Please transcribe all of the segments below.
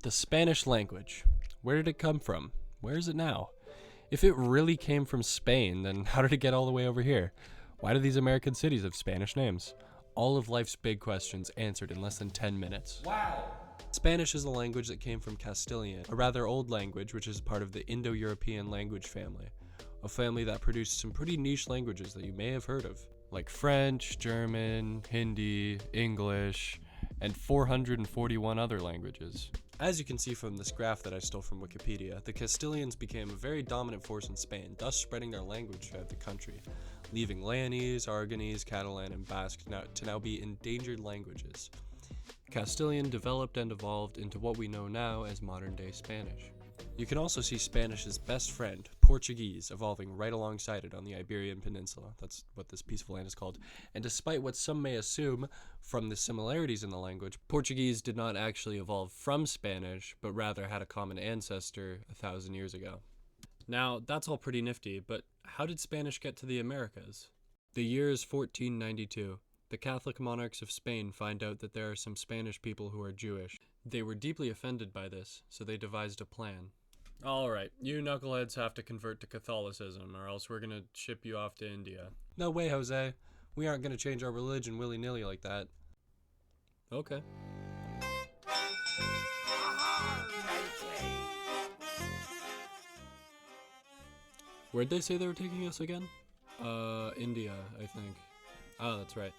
The Spanish language. Where did it come from? Where is it now? If it really came from Spain, then how did it get all the way over here? Why do these American cities have Spanish names? All of life's big questions answered in less than 10 minutes. Wow! Spanish is a language that came from Castilian, a rather old language which is part of the Indo-European language family, a family that produced some pretty niche languages that you may have heard of, like French, German, Hindi, English, and 441 other languages. As you can see from this graph that I stole from Wikipedia, the Castilians became a very dominant force in Spain, thus spreading their language throughout the country, leaving Leonese, Aragonese, Catalan, and Basque to now be endangered languages. Castilian developed and evolved into what we know now as modern-day Spanish. You can also see Spanish's best friend, Portuguese, evolving right alongside it on the Iberian Peninsula. That's what this peaceful land is called. And despite what some may assume from the similarities in the language, Portuguese did not actually evolve from Spanish, but rather had a common ancestor 1,000 years ago. Now, that's all pretty nifty, but how did Spanish get to the Americas? The year is 1492. The Catholic monarchs of Spain find out that there are some Spanish people who are Jewish. They were deeply offended by this, so they devised a plan. Alright, you knuckleheads have to convert to Catholicism, or else we're gonna ship you off to India. No way, Jose. We aren't gonna change our religion willy-nilly like that. Okay. Where'd they say they were taking us again? India, I think. Oh, that's right.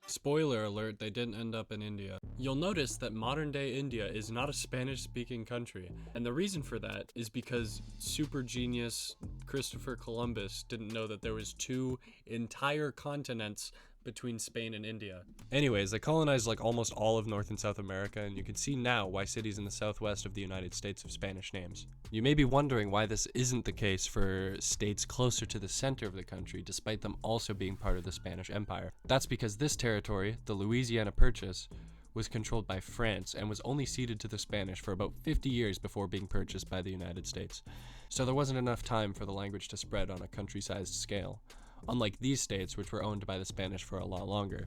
Spoiler alert, they didn't end up in India. You'll notice that modern-day India is not a Spanish-speaking country, and the reason for that is because super genius Christopher Columbus didn't know that there was two entire continents between Spain and India. Anyways, they colonized like almost all of North and South America, and you can see now why cities in the southwest of the United States have Spanish names. You may be wondering why this isn't the case for states closer to the center of the country, despite them also being part of the Spanish Empire. That's because this territory, the Louisiana Purchase, was controlled by France and was only ceded to the Spanish for about 50 years before being purchased by the United States. So there wasn't enough time for the language to spread on a country-sized scale, unlike these states which were owned by the Spanish for a lot longer.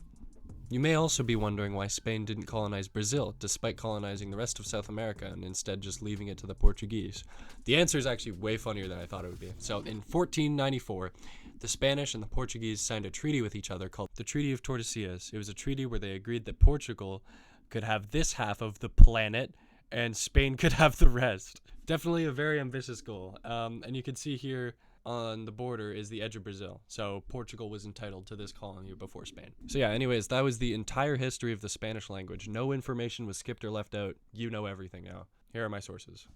You may also be wondering why Spain didn't colonize Brazil, despite colonizing the rest of South America and instead just leaving it to the Portuguese. The answer is actually way funnier than I thought it would be. So in 1494, the Spanish and the Portuguese signed a treaty with each other called the Treaty of Tordesillas. It was a treaty where they agreed that Portugal could have this half of the planet and Spain could have the rest. Definitely a very ambitious goal. And you can see here on the border is the edge of Brazil. So Portugal was entitled to this colony before Spain. So yeah, anyways, that was the entire history of the Spanish language. No information was skipped or left out. You know everything now. Here are my sources.